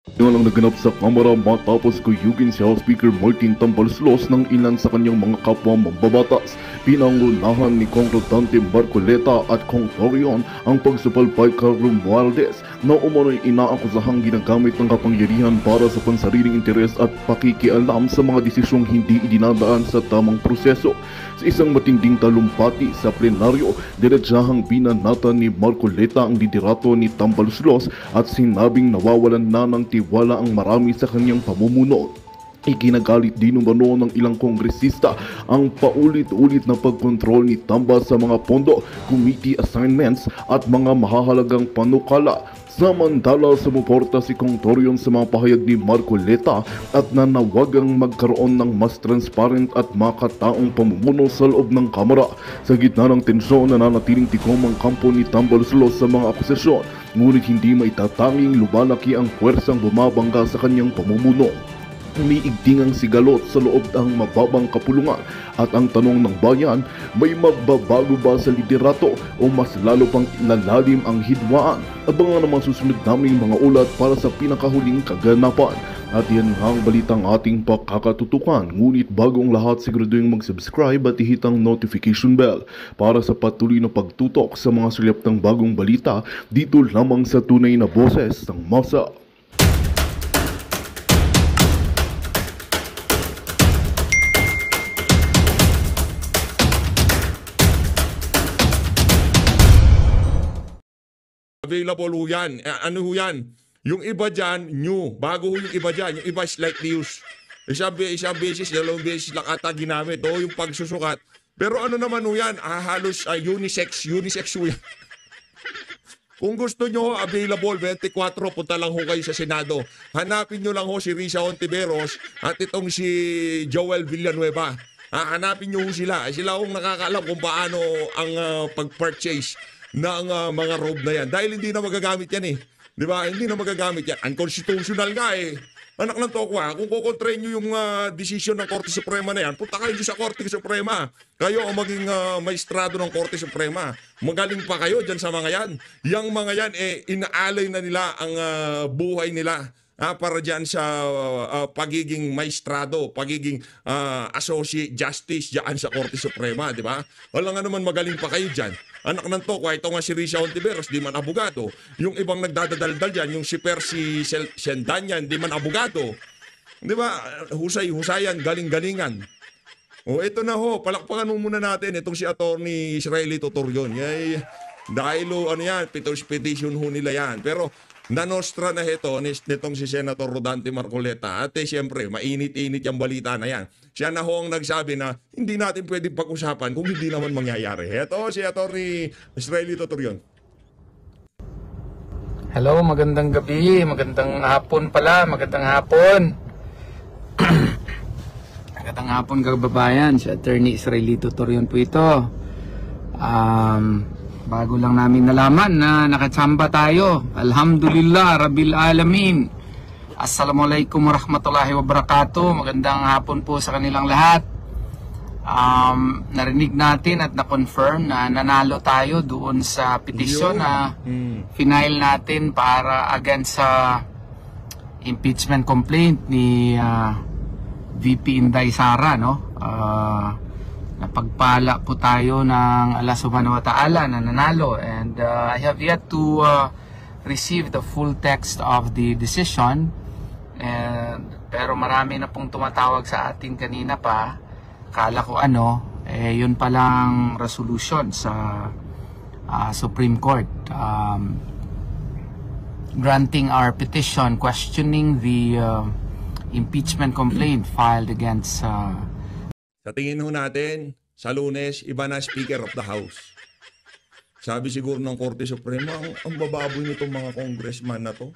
Yan ang naganap sa Kamara matapos kuyugin si House Speaker Martin Tambaloslos ng ilan sa kanyang mga kapwa mambabatas. Pinangunahan ni Kong Rodante Marcoleta at Kong Torion ang pagsubalpay kay Romualdez na umano'y inaakusahang ginagamit ng kapangyarihan para sa pansariling interes at pakikialam sa mga desisyong hindi idinadaan sa tamang proseso. Sa isang matinding talumpati sa plenaryo, diretsahang binanatan ni Marcoleta ang liderato ni Tambaloslos at sinabing nawawalan na ng tiwala ang marami sa kanyang pamumuno. Ikinagalit din umano ng ilang kongresista ang paulit-ulit na pagkontrol ni Tamba sa mga pondo, committee assignments at mga mahahalagang panukala. Samantala, sumuporta si Kong Torion sa mga pahayag ni Marcoleta at nanawagang magkaroon ng mas transparent at makataong pamumuno sa loob ng Kamara. Sa gitna ng tensyon, nananatiling tikom ang kampo ni Tambaloslos sa mga akusasyon, ngunit hindi maitatanging lumalaki ang puwersang bumabangga sa kanyang pamumuno. Umiigting ang sigalot sa loob ng mababang kapulungan at ang tanong ng bayan, may magbabago ba sa liderato o mas lalo pang lalalim ang hidwaan? Abangan naman susunod naming mga ulat para sa pinakahuling kaganapan. At yan ang balitang ating pakakatutukan. Ngunit bagong lahat, siguraduhin mag-subscribe at ihit ang notification bell para sa patuloy na pagtutok sa mga silip ng bagong balita dito lamang sa tunay na boses ng masa. Available ho yan. Ano ho yan? Yung iba dyan, new. Bago ho yung iba dyan. Yung iba slightly used. Isang beses, dalawang beses lang ata ginamit. O yung pagsusukat. Pero ano naman ho yan? Halos unisex. Unisex ho yan. Kung gusto nyo, available 24, punta lang ho kayo sa Senado. Hanapin nyo lang ho si Risa Hontiveros at itong si Joel Villanueva. Hanapin nyo ho sila. Sila hong nakakaalam kung paano ang pag-purchase ng mga robe na yan. Dahil hindi na magagamit yan eh. Di ba? Hindi na magagamit yan. Unconstitutional nga eh. Anak ng tokwa, kung kukontrain nyo yung desisyon ng Korte Suprema na yan, punta kayo sa Korte Suprema. Kayo ang maging maestrado ng Korte Suprema. Magaling pa kayo dyan sa mga yan. Yang mga yan, inaalay na nila ang buhay nila para dyan sa pagiging maestrado, pagiging associate justice dyan sa Korte Suprema, di ba? Wala nga naman magaling pa kayo dyan. Anak ng tokwa, ito nga si Risa Hontiveros, di man abogado. Yung ibang nagdadaldal dyan, yung si Percy Sendanyan, di man abogado. Di ba? Husay-husayan, galing-galingan. O ito na ho, palakpakan mo muna natin itong si Attorney Israelito Torion. Dahil ano yan, petition ho nila yan. Pero nanostra na ito nitong si Senator Rodante Marcoleta. At siyempre, mainit-init yung balita na yan. Siya na ho ang nagsabi na hindi natin pwedeng pag-usapan kung hindi naman mangyayari. Ito si Attorney Israelito Torion. Hello, magandang gabi, magandang hapon pala, magandang hapon. Magandang hapon kababayan, si Attorney Israelito Torion po ito. Bago lang namin nalaman na nakatsamba tayo. Alhamdulillah, Rabbil Alamin. Assalamualaikum warahmatullahi wabarakatuh. Magandang hapon po sa kanilang lahat. Narinig natin at na-confirm na nanalo tayo doon sa petisyon na final natin para against sa impeachment complaint ni VP Inday Sara, no? Napagpala po tayo ng Allah subhanahu wa ta'ala na nanalo, and I have yet to receive the full text of the decision, pero marami na pong tumatawag sa atin kanina pa. Kala ko yun palang resolution sa Supreme Court granting our petition questioning the impeachment complaint filed against Sa tingin ho natin, sa Lunes, iba na Speaker of the House. Sabi siguro ng Korte Suprema, ang bababoy nitong mga congressman na to.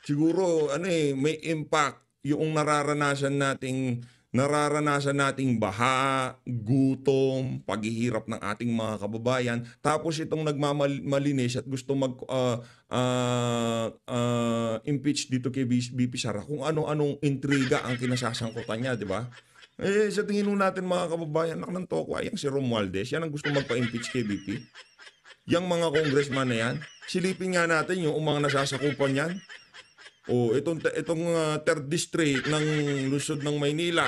Siguro, may impact yung nararanasan nating baha, gutom, paghihirap ng ating mga kababayan. Tapos itong nagmamalinis at gusto impeach dito kay VP Sara, kung ano-anong intriga ang kinasasangkutan niya, di ba? Sa tingin natin mga kababayan, anak ng tokwa, yung si Romualdez, yan ang gusto magpa-impeach kay VP. Yang mga congressman na yan, silipin nga natin yung mga nasasakupan yan. O itong 3rd district ng lungsod ng Maynila,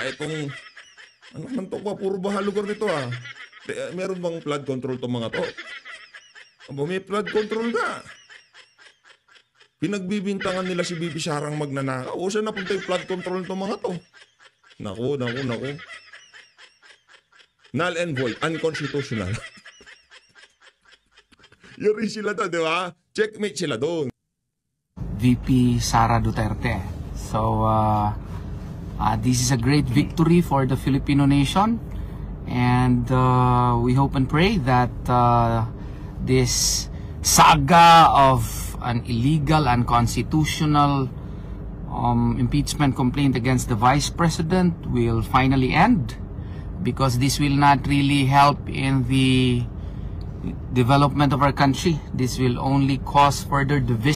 ano man to ba, puro baha lugar nito ah. Meron bang flood control to mga to? Aba, may flood control na. Pinagbibintangan nila si Bibi Sarang magnanakaw. O saan napunta yung flood control to mga to? Naku. Null and void, unconstitutional. Yun rin sila to, di ba? Checkmate sila doon. VP Sara Duterte. So, this is a great victory for the Filipino nation, and we hope and pray that this saga of an illegal, unconstitutional impeachment complaint against the Vice President will finally end, because this will not really help in the development of our country. This will only cause further division.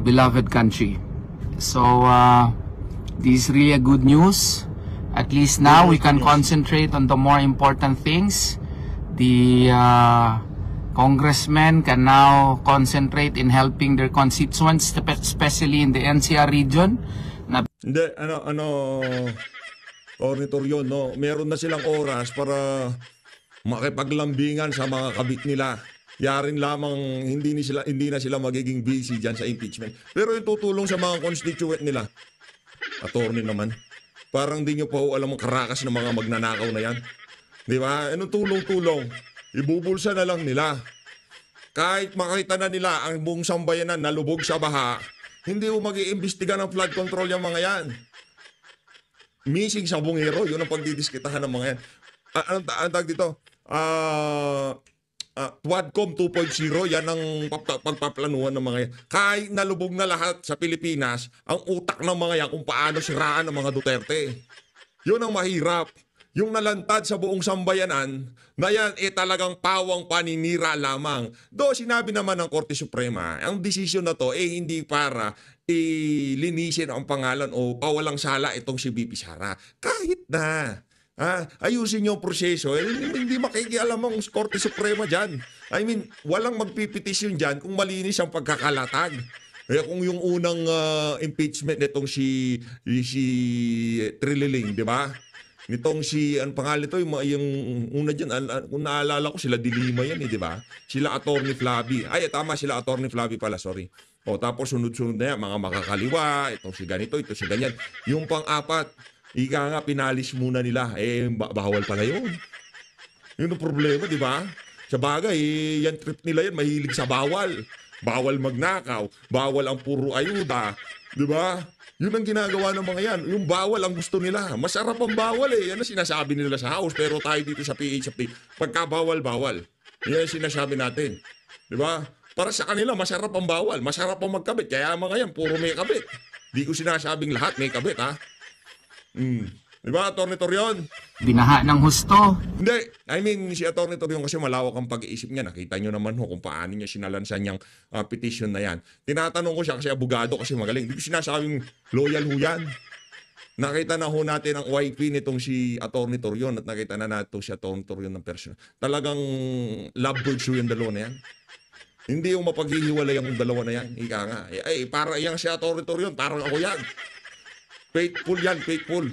Beloved country. So this is really a good news. At least now we can concentrate on the more important things. The congressmen can now concentrate in helping their constituents, especially in the NCR region. Hindi, Ornitoryo, no? Meron na silang oras para makipaglambingan sa mga kabit nila. Yarin lamang hindi na sila magiging busy dyan sa impeachment. Pero yung tutulong sa mga constituent nila, attorney naman, parang di nyo pa alam ang karakas ng mga magnanakaw na yan. Di ba? Anong tulong-tulong? Ibubulsa na lang nila. Kahit makita na nila ang buong sambayanan na lubog sa baha, hindi mo mag-iimbestiga ng flood control yung mga yan. Missing sa bungero, yun ang pagdidiskitahan ng mga yan. Ang tag dito? Twadcom 2.0, yan ang pagpaplanuhan ng mga yan. Kahit nalubog na lahat sa Pilipinas, ang utak ng mga yan kung paano siraan ng mga Duterte. Yun ang mahirap. Yung nalantad sa buong sambayanan, na yan talagang pawang paninira lamang. Do sinabi naman ng Korte Suprema, ang desisyon na to hindi para linisin ang pangalan o pawalang sala itong si VP Sara. Kahit na. Ayusin yung proseso. Hindi makikialam ang Korte Suprema dyan. I mean, walang magpipetisyon dyan kung malinis ang pagkakalatag. Kaya kung yung unang impeachment nitong si Trililing, di ba? Nitong ang pangalan ito, yung una dyan, kung naalala ko, sila Dilima yan, di ba? Sila Attorney Flavi. Tama, sila Attorney Flavi pala, sorry. Tapos sunod-sunod na yan, mga makakaliwa, itong si ganito, ito si ganyan. Yung pang-apat, ika nga, pinalis muna nila. Bawal pala yun. Yun ang problema, di ba? Sa bagay, yan trip nila yan, mahilig sa bawal. Bawal magnakaw, bawal ang puro ayuda. Di ba? Yun ang ginagawa ng mga yan. Yung bawal ang gusto nila. Masarap ang bawal eh. Yan ang sinasabi nila sa house. Pero tayo dito sa PHFT, pagka bawal. Yan ang sinasabi natin. Di ba? Para sa kanila, masarap ang bawal. Masarap ang magkabit. Kaya mga yan, puro may kabit. Di ko sinasabing lahat may kabit, ha? Di ba, Atty. Torion? Binaha ng husto. Hindi. I mean, si Atty. Torion kasi malawak ang pag-iisip niya. Nakita nyo naman kung paano niya sinalansan niyang petition na yan. Tinatanong ko siya kasi abogado kasi magaling. Hindi ko sinasabing loyal ho yan. Nakita na ho natin ang YP nitong si Atty. Torion at nakita na natin si Atty. Torion ng personal. Talagang lovebirds ho yung dalawa na yan. Hindi yung mapaghihiwalay ang dalawa na yan. Ika nga. Para yung si Atty. Torion, parang ako yan. Faithful yan, faithful.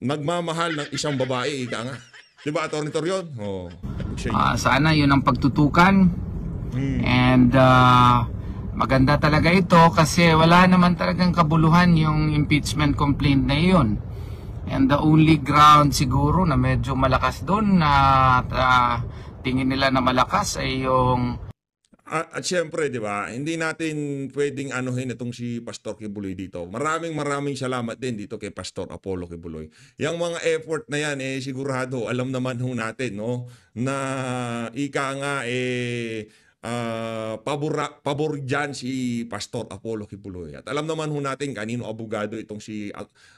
Nagmamahal ng isang babae, ika nga. Diba, Atty. Torion? Sana yun ang pagtutukan. And maganda talaga ito kasi wala naman talagang kabuluhan yung impeachment complaint na yun. And the only ground siguro na medyo malakas doon na tingin nila na malakas ay yung At syempre, di ba, hindi natin pwedeng anuhin itong si Pastor Kibuloy dito. Maraming salamat din dito kay Pastor Apollo Kibuloy. Yung mga effort na yan, sigurado, alam naman ho natin, no, na ika nga, pabor dyan si Pastor Apollo Kibuloy. At alam naman ho natin kanino abogado itong si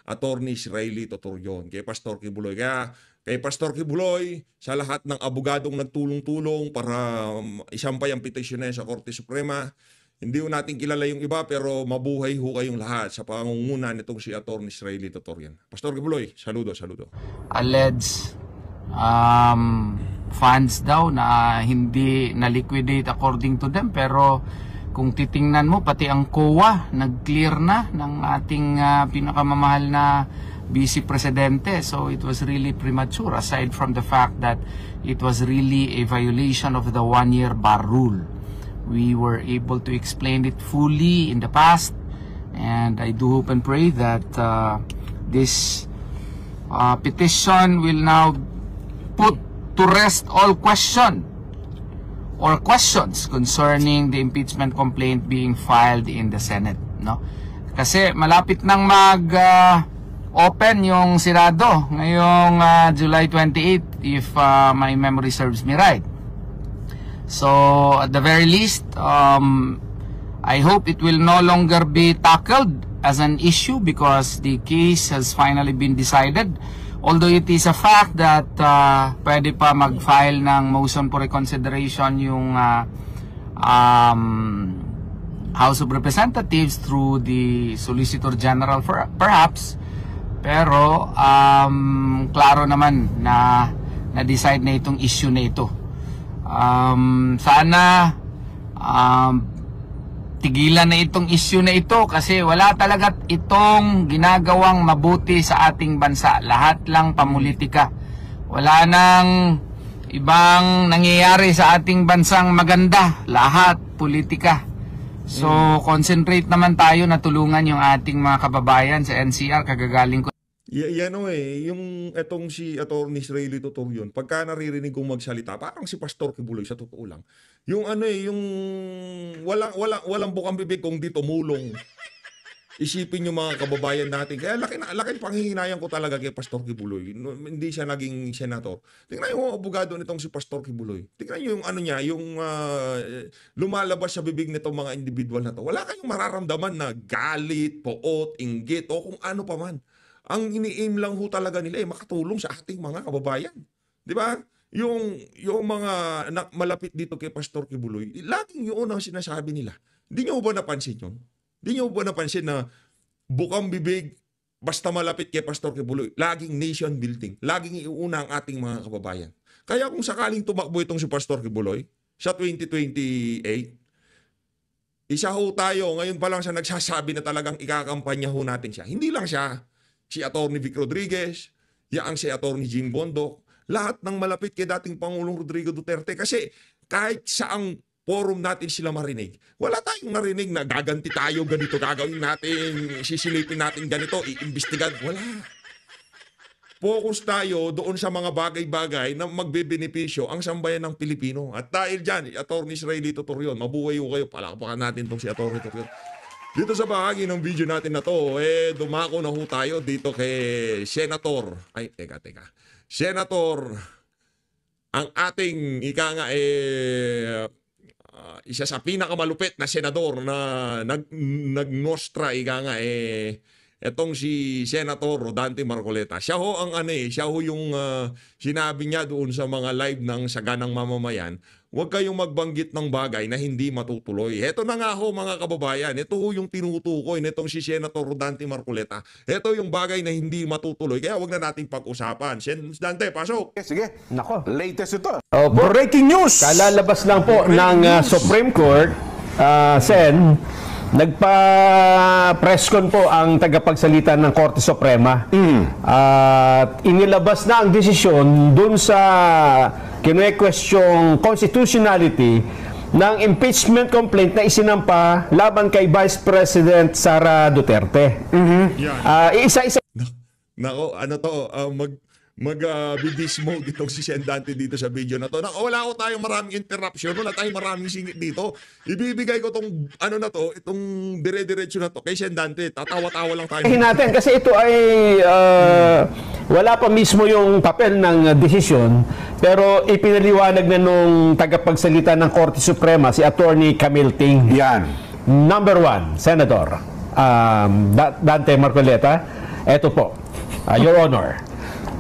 Attorney Israeli Totorion, kay Pastor Kibuloy. Kaya kay Pastor Kibuloy, sa lahat ng abogadong nagtulong-tulong para isampay ang petisyon na sa Korte Suprema, hindi ho natin kilala yung iba pero mabuhay ho kayong lahat sa pangunguna nitong si Attorney Israeli Totorion. Pastor Kibuloy, saludo. alleged funds daw na hindi na-liquidate according to them, pero kung titingnan mo, pati ang COA, nag-clear na ng ating pinakamamahal na Vice Presidente. So it was really premature, aside from the fact that it was really a violation of the one-year bar rule. We were able to explain it fully in the past, and I do hope and pray that this petition will now put to rest all questions concerning the impeachment complaint being filed in the Senate, no? Kasi malapit nang open yung Senado ngayong July 28, if my memory serves me right. So at the very least, I hope it will no longer be tackled as an issue because the case has finally been decided. Although it is a fact that pwede pa mag-file ng motion for reconsideration yung House of Representatives through the Solicitor General perhaps. Pero klaro naman na na-decide na itong issue na ito. Sana tigilan na itong issue na ito kasi wala talaga itong ginagawang mabuti sa ating bansa. Lahat lang pamulitika. Wala nang ibang nangyayari sa ating bansang maganda. Lahat politika. So concentrate naman tayo na tulungan yung ating mga kababayan sa NCR. Kagagaling ko. Yan yung etong si Atty. Israeli Tutorion, pagka naririnig kong magsalita, parang si Pastor Kibuloy sa totoo lang. Yung yung walang bukang bibig kung di tumulong. Isipin yung mga kababayan natin. Kaya laki panghihinayan ko talaga kay Pastor Kibuloy. Hindi siya naging senator. Tingnan yung abogado nitong si Pastor Kibuloy. Tingnan yung niya, yung lumalabas sa bibig nitong mga individual na to. Wala kayong mararamdaman na galit, poot, inggit, o kung ano pa man. Ang ini-aim lang ho talaga nila makatulong sa ating mga kababayan. 'Di ba? Yung mga malapit dito kay Pastor Kibuloy, laging yun ang sinasabi nila. Hindi niyo ba napansin yun? Hindi niyo ba napansin na bukang bibig basta malapit kay Pastor Kibuloy, laging nation building, laging iuna ang ating mga kababayan. Kaya kung sakaling tumakbo itong si Pastor Kibuloy sa 2028, isa ho tayo, ngayon pa lang siya nagsasabi na talagang ikakampanya ho natin siya. Hindi lang siya. Si Atty. Vic Rodriguez, yaang si Atty. Jing Bondoc, lahat ng malapit kay dating Pangulong Rodrigo Duterte. Kasi kahit saang forum natin sila marinig, wala tayong narinig na gaganti tayo, ganito gagawin natin, sisilipin natin ganito, iimbestigan. Wala. Focus tayo doon sa mga bagay-bagay na magbebenepisyo ang sambayan ng Pilipino. At dahil dyan, Atty. Israeli Tutorion, mabuhay ho kayo, palakpakan natin itong si Atty. Tutorion. Dito sa bahagi ng video natin na to, dumako na ho tayo dito kay Senator. Ay, teka. Senator, ang ating isa sa pinakamalupit na senador na nagnostra etong si Senator Rodante Marcoleta. Siya ho siya ho yung sinabi niya doon sa mga live ng Saganang Mamamayan, huwag kayong magbanggit ng bagay na hindi matutuloy. Ito na nga ho mga kababayan, ito ho yung tinutukoy nitong si Senator Rodante Marcoleta. Ito yung bagay na hindi matutuloy, kaya huwag na nating pag-usapan. Dante, pasok! Sige, Nako. latest ito. Breaking news! Kalalabas lang po ng Supreme Court, Sen, nagpa-press con po ang tagapagsalita ng Korte Suprema. At inilabas na ang desisyon dun sa kine-question constitutionality ng impeachment complaint na isinampa laban kay Vice President Sara Duterte. Isa-isa. Nako, mag-bidis mode itong si Sendante dito sa video na to. Wala ko tayong maraming interruption, wala tayong maraming singit dito. Ibibigay ko tong itong dire-diretso na to kay Sendante. Tatawa-tawa lang tayo. Natin kasi ito ay wala pa mismo yung papel ng desisyon, pero ipinaliwanag na nung tagapagsalita ng Korte Suprema si Attorney Camille Ting. Yan. Number 1, Senator Dante Marcoleta. Ito po, Your Honor.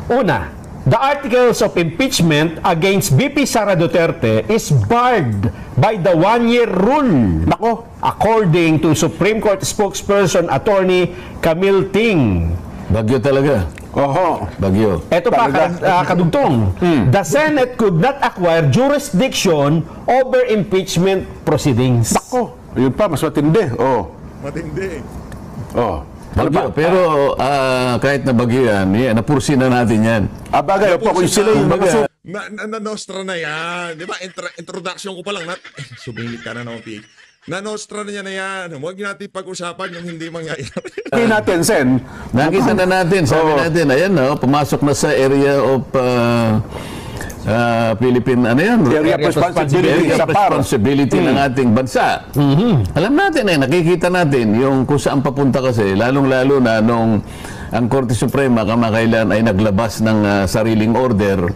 Una, the articles of impeachment against VP Sara Duterte is barred by the one-year rule. Nako, according to Supreme Court spokesperson Attorney Camille Ting. Bagyo talaga. Oho, bagyo. Ito pa, kadugtong. The Senate could not acquire jurisdiction over impeachment proceedings. Nako. Yun pa, mas matindi. Oh. Matindi. Oh. Bagyo. Pero kahit na bagyo yan, napursi na natin yan. Bagay, opo, kung sila yung Kumbaga, Na-nostra na yan. Di ba? Introduction ko pa lang. Sumingit ka na naman, PH. Na-nostra na niya na yan. Huwag natin pag-usapan yung hindi mangyayari. Sabi natin, Sen. nakita na natin, sabi natin, ayan, pumasok na sa area of Philippine, ano yan? Area of responsibility Area sa of PAR. responsibility ng ating bansa. Alam natin nakikita natin yung kung saan papunta kasi, lalong-lalo na nung ang Korte Suprema kamakailan ay naglabas ng sariling order,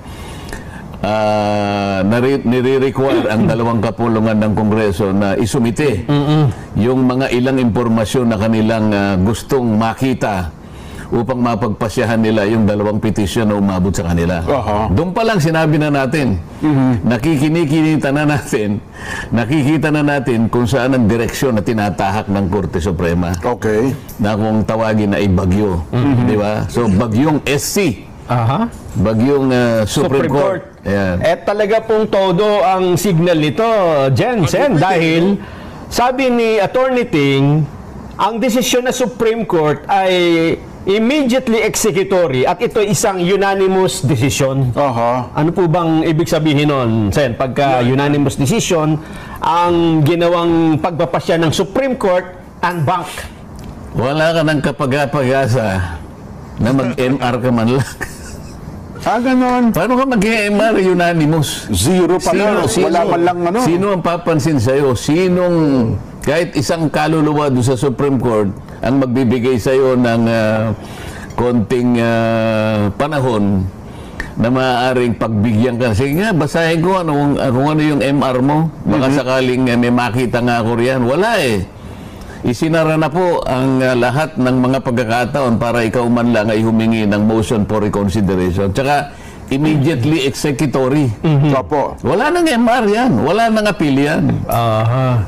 nire-require ang dalawang kapulungan ng Kongreso na isumite yung mga ilang impormasyon na kanilang gustong makita upang mapagpasyahan nila yung dalawang petisyon na umabot sa kanila. Doon pa lang sinabi na natin, nakikita na natin kung saan ang direksyon na tinatahak ng Korte Suprema. Okay. Na kung tawagin na ay bagyo. Di ba? So, bagyong SC. Bagyong Supreme Court. Ayan. Talaga pong todo ang signal nito, Jensen, dahil sabi ni Attorney Ting, ang desisyon ng Supreme Court ay immediately executory at ito isang unanimous decision. Ano po bang ibig sabihin nun, Sen? Pagka unanimous decision, ang ginawang pagpapasya ng Supreme Court unbank. Wala ka ng kapag-apag-asa na mag-MR ka man lang. Ganon. Paano ka mag-MR unanimous? Zero pa lang. Wala pa lang ano. Sino ang papansin sa'yo? Sinong, kahit isang kaluluwa doon sa Supreme Court, ang magbibigay sa'yo ng konting panahon na maaaring pagbigyan ka. Sige nga, basahin ko kung ano yung MR mo. Baka sakaling may makita nga ako riyan. Wala eh. Isinara na po ang lahat ng mga pagkakataon para ikaw man lang ay humingi ng motion for reconsideration. Tsaka immediately executory. Opo. Wala nang MR yan. Wala nang appeal yan.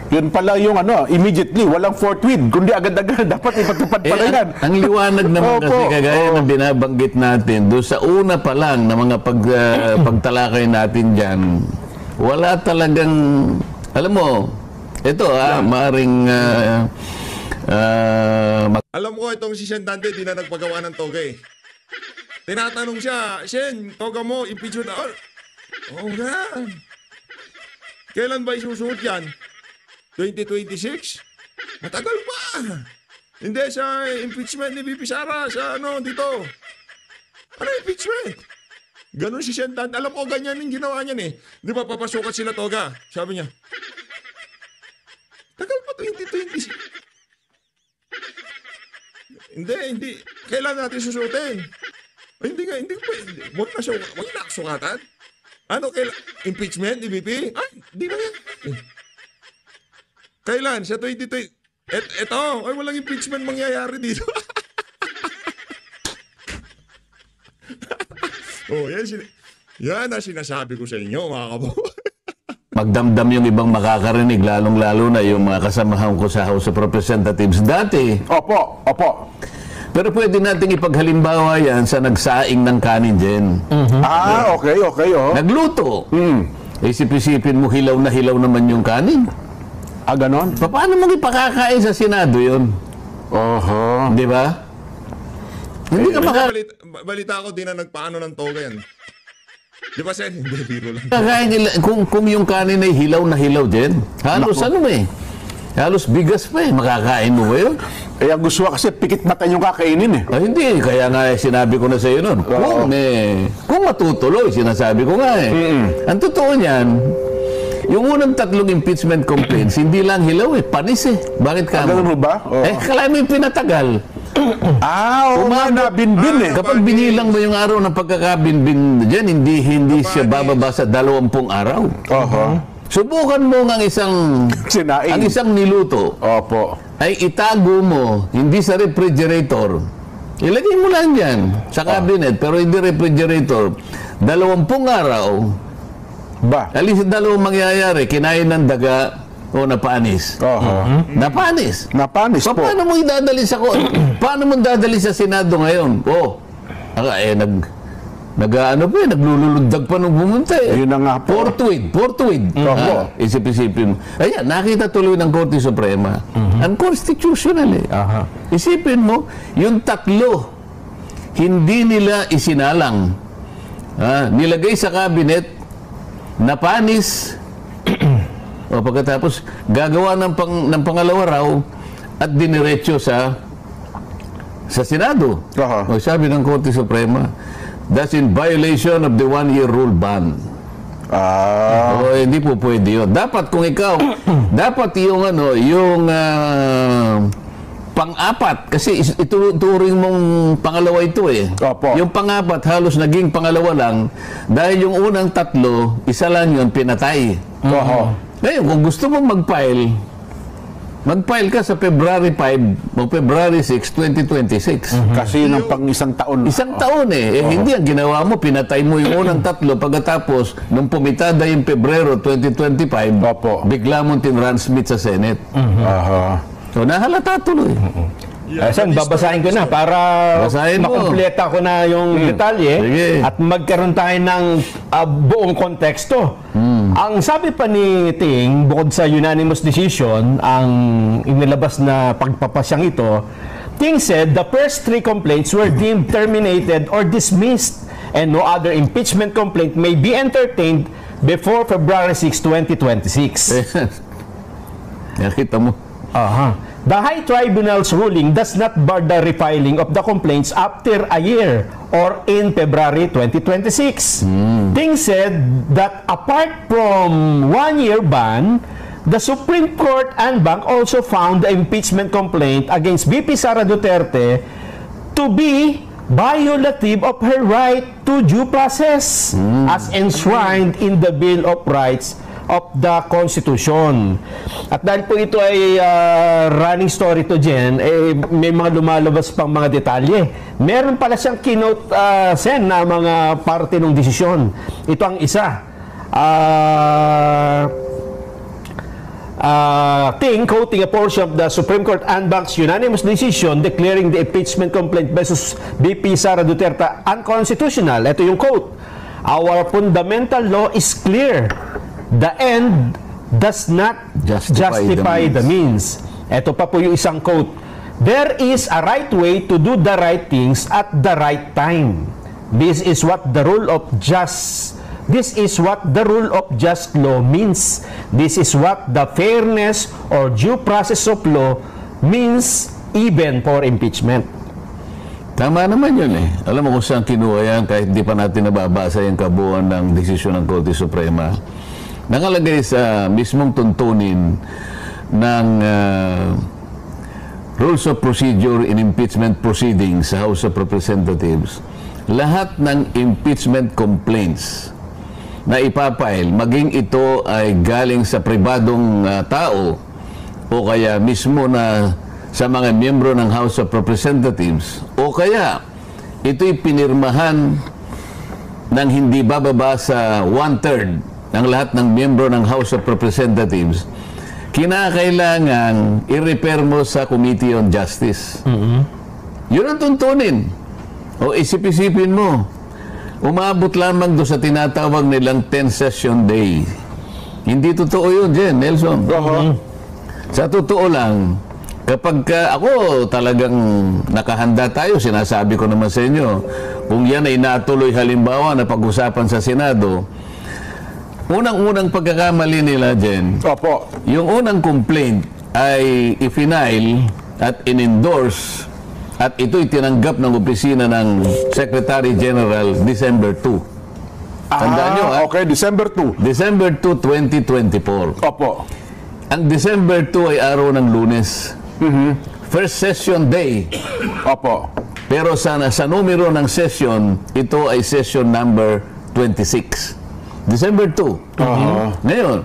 Yun pala yung immediately, walang forthwith. Kundi agad-agad, dapat ipatupad pala yan. Ang liwanag naman Opo. kasi kagaya ng binabanggit natin, doon sa una pa lang na mga pagtalakay natin dyan, wala talagang, alam mo, ito maaring Alam ko itong si Sen Dante, di na nagpagawa ng toga eh. Tinatanong siya, Sen, toga mo, impeachment na. Oo nga. Kailan ba isusuot yan? 2026? Matagal pa. Hindi, sa impeachment ni VP Sara, sa dito. Ano impeachment? Ganon si Sen Dante. Alam ko, ganyan yung ginawa niyan eh. Di ba papasukat sila toga? Sabi niya, tagal pa 2026. Hindi. Kailan natin susutin? Hindi. Huwag na sukatan. Ano, impeachment, EVP? Ay, di na yan. Kailan? Sa 2020. Eto, ay walang impeachment mangyayari dito. Yan ang sinasabi ko sa inyo, mga kababayan. magdamdam yung ibang makakarinig, lalong-lalo na yung mga kasamahan ko sa House of Representatives dati. Opo. Pero pwede nating ipaghalimbawa yan sa nagsaing ng kanin dyan. Okay. Nagluto. Isip-isipin mo, hilaw na hilaw naman yung kanin. Ganon? Paano mo ipakakain sa Senado yun? Di ba? Hindi ka Balita ko, di na nagpaano ng toga yan. Di ba, Sen? Hindi, biro lang. Kakain nila, kung yung kanin ay hilaw na hilaw din, halos halos bigas pa eh. Makakain mo ba yun? Ang gusto kasi pikit mata yung kakainin eh. Hindi, kaya nga sinabi ko na sa iyo nun. Kung matutuloy, sinasabi ko nga eh. Ang totoo niyan, yung unang 3 impeachment complaints, hindi lang hilaw eh, panis eh. Bakit ka mo? Ganun mo ba? Kala mo yung pinatagal. Nabinbin eh. Kapag binilang mo yung araw ng pagkakabinbin dyan, hindi siya bababa sa 20 araw. Subukan mo ang isang Sinaing. ang isang niluto. Opo. Ay itago mo, hindi sa refrigerator. Ilagay mo lang yan sa cabinet, pero hindi refrigerator. 20 araw. Alis sa 2 mangyayari, kinain ng daga o napanis. Napanis po. Paano mo idadali sa Paano mo dadali sa Senado ngayon? Nag-ano pa naglululundag pa nung pumunta Yun na nga po. Forthwith. Opo. Isip-isipin mo. Ayan, nakita tuloy ng Korte Suprema. Unconstitutional eh. Aha. Isipin mo, yung tatlo, hindi nila isinalang. Nilagay sa cabinet, napanis, o pagkatapos, gagawa ng pangalawa raw, at diniretso sa Senado. Aha. O sabi ng Korte Suprema, that's in violation of the one-year rule ban. O hindi po pwede yun. Dapat kung ikaw, dapat yung pang-apat, kasi ituring mong pangalawa ito eh. Opo. Yung pang-apat, halos naging pangalawa lang, dahil yung unang tatlo, isa lang yun, pinatay. Oho. Ngayon, kung gusto mong mag-file ka sa February 5 o February 6, 2026. Kasi ng pang isang taon. Isang taon eh. Hindi ang ginawa mo, pinatay mo yung unang tatlo pagkatapos nung pumitada yung Pebrero 2025, Opo. bigla mong tinransmit sa Senate. Aha. So nahalata tuloy. Sen, babasahin ko na para Basahin mo. makompleta ko na yung detalye Sige. at magkaroon tayo ng buong konteksto. Ang sabi pa ni Ting, bukod sa unanimous decision, ang inilabas na pagpapasyang ito, Ting said the first 3 complaints were deemed terminated or dismissed and no other impeachment complaint may be entertained before February 6, 2026. Nakita mo. The High Tribunal's ruling does not bar the refiling of the complaints after a year or in February 2026. Ting said that apart from 1-year ban, the Supreme Court and Bank also found the impeachment complaint against VP Sara Duterte to be violative of her right to due process as enshrined in the Bill of Rights of the Constitution. At dahil po ito ay running story to Jen, may mga lumalabas pang mga detalye. Meron pala siyang keynote Sen na mga parte ng desisyon. Ito ang isa. Ting quoting a portion of the Supreme Court and Bank's unanimous decision declaring the impeachment complaint versus VP Sara Duterte unconstitutional. Ito yung quote. Our fundamental law is clear. The end does not justify the means. Ito pa po yung isang quote. There is a right way to do the right things at the right time. This is what the rule of just law means. This is what the fairness or due process of law means even for impeachment. Tama naman yun eh. Alam mo kung saan kinuha yan kahit di pa natin nababasa yung kabuuan ng desisyon ng Korte Suprema. Nakalagay sa mismong tuntunin ng Rules of Procedure in Impeachment Proceedings sa House of Representatives, lahat ng impeachment complaints na ipapile, maging ito ay galing sa pribadong tao o kaya mismo na sa mga miyembro ng House of Representatives o kaya ito'y pinirmahan ng hindi bababa sa 1/3 ng lahat ng miyembro ng House of Representatives, kinakailangan i-refer mo sa Committee on Justice. Yun ang tuntunin. O isip-isipin mo, umabot lamang doon sa tinatawag nilang 10-session day. Hindi totoo yun, Jen, Nelson. Sa totoo lang, kapag ako talagang nakahanda tayo, sinasabi ko naman sa inyo, kung yan ay natuloy halimbawa na pag-usapan sa Senado, unang-unang pagkakamali nila, Jen, Opo. yung unang complaint ay i-file at in-endorse at ito'y tinanggap ng opisina ng Secretary General December 2. Tandaan nyo, Okay, December 2. December 2, 2024. Opo. Ang December 2 ay araw ng Lunes. First session day. Opo. Pero sa numero ng session, ito ay session number 26. December 2. Ngayon,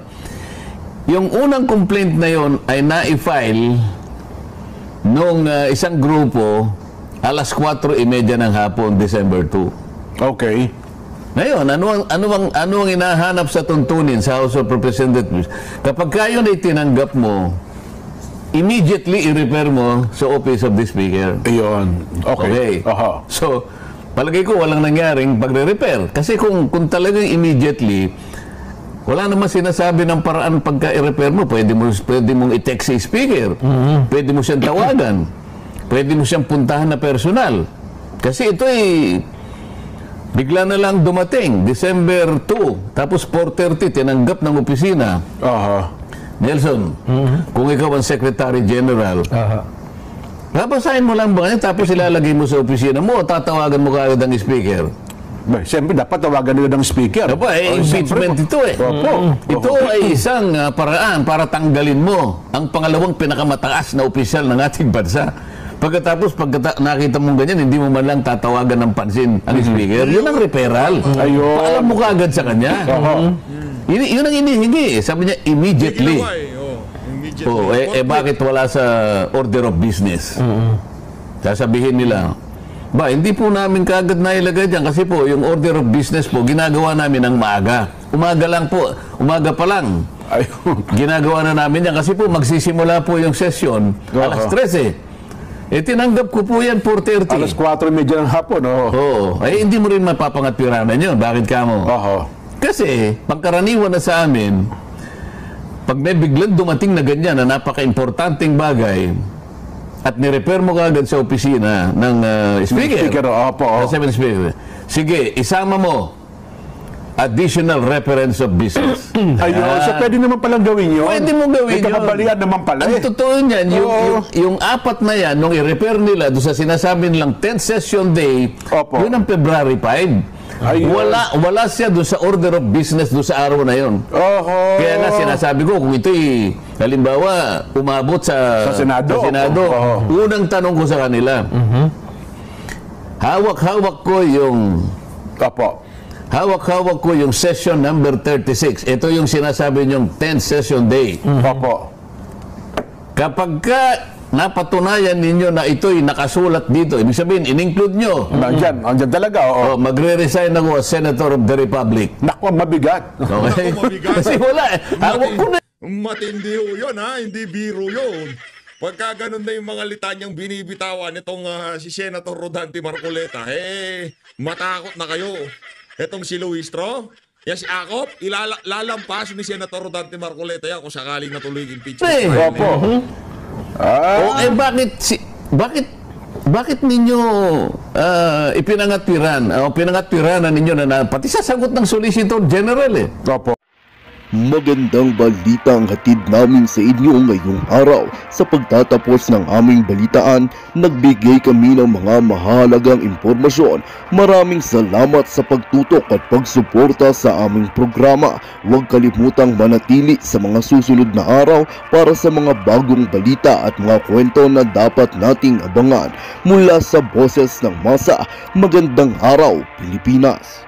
yung unang complaint na yon ay na-file nung isang grupo alas 4:30 ng hapon, December 2. Okay. Ngayon, ano ang hinahanap sa tuntunin sa House of Representatives? Kapag kayo na itinanggap mo, immediately i-refer mo sa Office of the Speaker. Ayun. Okay. Okay. Aha. So, palagay ko walang nangyaring pagre-repair. Kasi kung talagang immediately, wala naman sinasabi ng paraan pagka i-repair mo. Pwede mong i-text si speaker. Pwede mo siyang tawagan. Pwede mo siyang puntahan na personal. Kasi ito bigla na lang dumating, December 2, tapos 4:30, tinanggap ng opisina. Nelson, kung ikaw ang Secretary General, babasahin mo lang ba yan, tapos ilalagay mo sa opisina mo, o tatawagan mo kaagad ang speaker? Siyempre, dapat tawagan nila ng speaker. Impeachment ito Ito ay isang paraan para tanggalin mo ang pangalawang pinakamataas na opisyal ng ating bansa. Pagkatapos, nakita mong ganyan, hindi mo man lang tatawagan ng pansin ang speaker. Yun ang referral. Paalam mo kaagad sa kanya. Yun ang inihingi. Sabi niya, immediately. Bakit wala sa order of business? Sasabihin nila, hindi po namin kaagad nailagay dyan kasi po, yung order of business po, ginagawa namin ng maaga. Umaga pa lang. Ginagawa na namin yan kasi po, magsisimula po yung session alas 13. Tinanggap ko po yan 4:30. Alas 4:30 ng hapon, hindi mo rin mapapangatpiranan yun. Bakit ka mo? Kasi, pangkaraniwan na sa amin, pag may biglang dumating na ganyan na napaka-importanting bagay, at ni-repair mo kaagad sa opisina ng speaker. Speaker, sige, isama mo additional reference of business. So pwede naman palang gawin yun. Pwede mo gawin yun. May kakabalian naman pala. Ang totoo niyan, yung apat na yan, nung i-repair nila doon sa sinasabi nilang 10th session day, yun ang February 5. Wala siya doon sa order of business doon sa araw na yun. Kaya nga sinasabi ko, kung ito'y halimbawa, umabot sa Senado. Unang tanong ko sa kanila, hawak-hawak ko yung session number 36. Ito yung sinasabi niyong 10th session day. Kapag napatunayan ninyo na ito'y nakasulat dito, ibig sabihin, in-include nyo. Andyan talaga, magre-resign ako as Senator of the Republic. Naku, mabigat. Okay? Kasi wala hawak ko na. Matindi yun, hindi biro yun. Pagka ganun na yung mga litanyang binibitawan itong si Senator Rodante Marcoleta, matakot na kayo. Etong si Luistro, si Akop, ilalampas ni Senator Rodante Marcoleta yan kung sakaling natuloy yung impeachment. Bakit ninyo pinangatwiranan ninyo na pati sasagot ng Solicitor General Magandang balita ang hatid namin sa inyo ngayong araw. Sa pagtatapos ng aming balitaan, nagbigay kami ng mga mahalagang impormasyon. Maraming salamat sa pagtutok at pagsuporta sa aming programa. Huwag kalimutang manatili sa mga susunod na araw para sa mga bagong balita at mga kwento na dapat nating abangan. Mula sa Boses ng Masa, magandang araw, Pilipinas!